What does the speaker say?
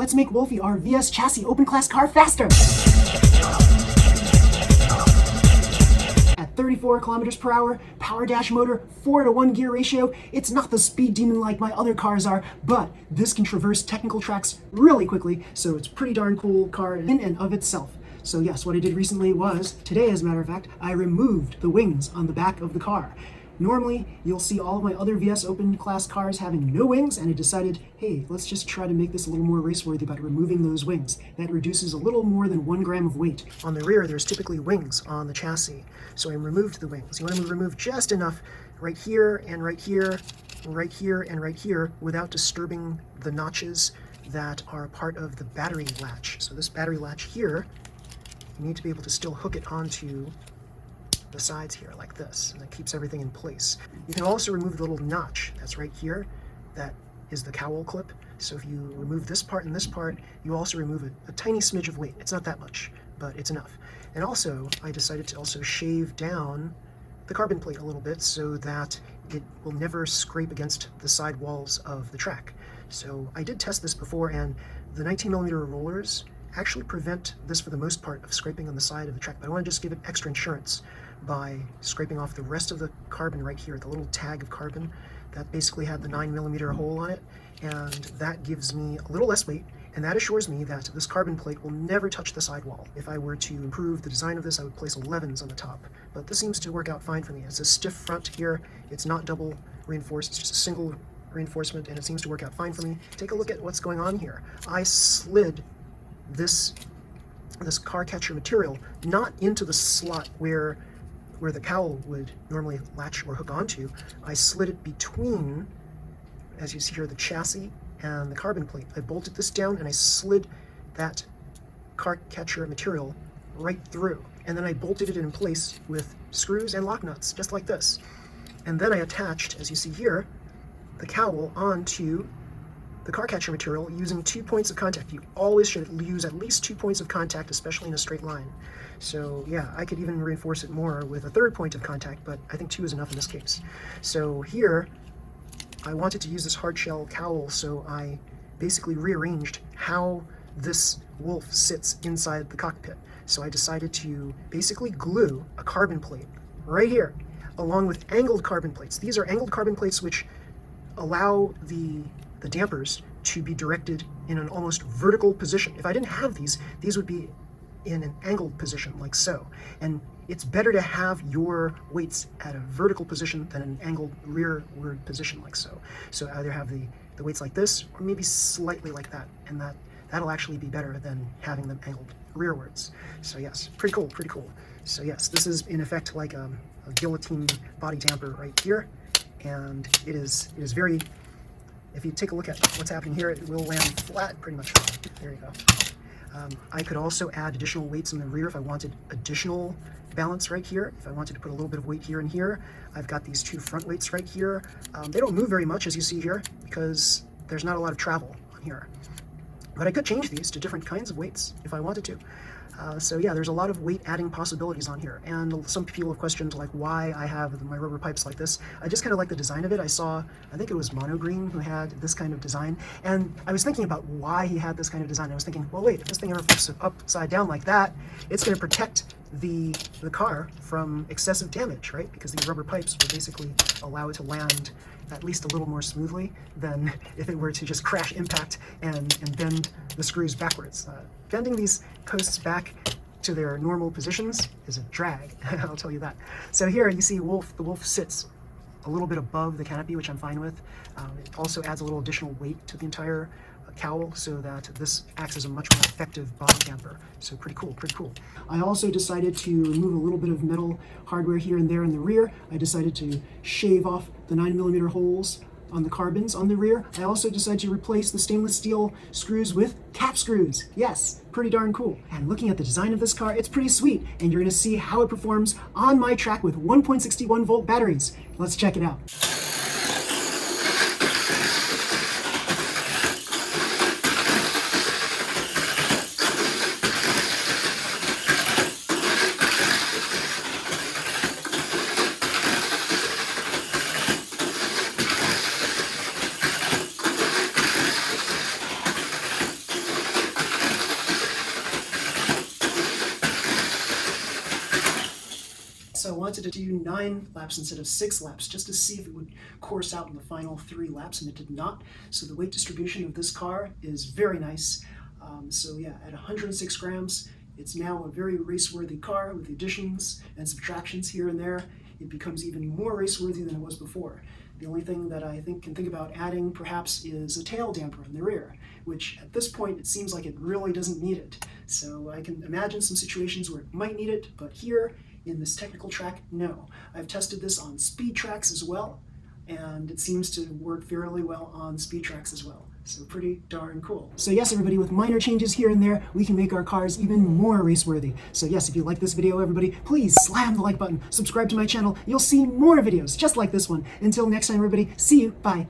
let's make Wolfie, our VS chassis open class car, faster. At 34 kilometers per hour, power dash motor, 4-to-1 gear ratio. It's not the speed demon like my other cars are, but this can traverse technical tracks really quickly, so it's a pretty darn cool car in and of itself. So yes, what I did recently was, today as a matter of fact, I removed the wings on the back of the car. Normally, you'll see all of my other VS open class cars having no wings, and I decided, hey, let's just try to make this a little more race-worthy by removing those wings. That reduces a little more than 1 gram of weight. On the rear, there's typically wings on the chassis, so I removed the wings. You want to remove just enough right here and right here, right here and right here, without disturbing the notches that are part of the battery latch. So this battery latch here, you need to be able to still hook it onto the sides here like this, and that keeps everything in place. You can also remove the little notch that's right here. That is the cowl clip. So if you remove this part and this part, you also remove a tiny smidge of weight. It's not that much, but it's enough. And also, I decided to also shave down the carbon plate a little bit so that it will never scrape against the side walls of the track. So I did test this before, and the 19mm rollers actually prevent this for the most part of scraping on the side of the track, but I want to just give it extra insurance by scraping off the rest of the carbon right here, the little tag of carbon that basically had the 9mm hole on it, and that gives me a little less weight, and that assures me that this carbon plate will never touch the sidewall. If I were to improve the design of this, I would place 11s on the top, but this seems to work out fine for me. It's a stiff front here, it's not double reinforced, it's just a single reinforcement, and it seems to work out fine for me. Take a look at what's going on here. I slid this car catcher material not into the slot where the cowl would normally latch or hook onto. I slid it between, as you see here, the chassis and the carbon plate. I bolted this down and I slid that car catcher material right through, and then I bolted it in place with screws and lock nuts, just like this. And then I attached, as you see here, the cowl onto the car catcher material using 2 points of contact. You always should use at least 2 points of contact, especially in a straight line. So yeah, I could even reinforce it more with a 3rd point of contact, but I think 2 is enough in this case. So here, I wanted to use this hard shell cowl, so I basically rearranged how this Wolf sits inside the cockpit. So I decided to basically glue a carbon plate right here, along with angled carbon plates. These are angled carbon plates which allow the dampers to be directed in an almost vertical position. If I didn't have these would be in an angled position like so. And it's better to have your weights at a vertical position than an angled rearward position like so. So either have the weights like this or maybe slightly like that, and that'll actually be better than having them angled rearwards. So yes, pretty cool, pretty cool. So yes, this is in effect like a guillotine body damper right here, and it is very, if you take a look at what's happening here, it will land flat pretty much. There you go. I could also add additional weights in the rear if I wanted additional balance right here. If I wanted to put a little bit of weight here and here, I've got these 2 front weights right here. They don't move very much, as you see here, because there's not a lot of travel on here. But I could change these to different kinds of weights if I wanted to. So yeah, there's a lot of weight adding possibilities on here, and some people have questioned like why I have my rubber pipes like this. I just kind of like the design of it. I think it was Mono Green who had this kind of design, and I was thinking about why he had this kind of design. I was thinking, well wait, if this thing ever flips upside down like that, it's going to protect the car from excessive damage, right? Because these rubber pipes will basically allow it to land at least a little more smoothly than if it were to just crash impact and bend the screws backwards. Bending these posts back to their normal positions is a drag, I'll tell you that. So here you see the Wolf sits a little bit above the canopy, which I'm fine with. It also adds a little additional weight to the entire cowl so that this acts as a much more effective body damper. So pretty cool, pretty cool. I also decided to remove a little bit of metal hardware here and there in the rear. I decided to shave off the 9mm holes on the carbons on the rear. I also decided to replace the stainless steel screws with cap screws. Yes, pretty darn cool. And looking at the design of this car, it's pretty sweet, and you're gonna see how it performs on my track with 1.61 volt batteries. Let's check it out. So I wanted to do 9 laps instead of 6 laps just to see if it would course out in the final 3 laps, and it did not. So the weight distribution of this car is very nice. So yeah, at 106 grams, it's now a very race-worthy car with the additions and subtractions here and there. It becomes even more race-worthy than it was before. The only thing that I can think about adding perhaps is a tail damper in the rear, which at this point it seems like it really doesn't need it. So I can imagine some situations where it might need it, but here in this technical track, no. I've tested this on speed tracks as well, and it seems to work fairly well on speed tracks as well. So pretty darn cool. So yes, everybody, with minor changes here and there, we can make our cars even more race-worthy. So yes, if you like this video, everybody, please slam the like button, subscribe to my channel. You'll see more videos just like this one. Until next time, everybody, see you. Bye.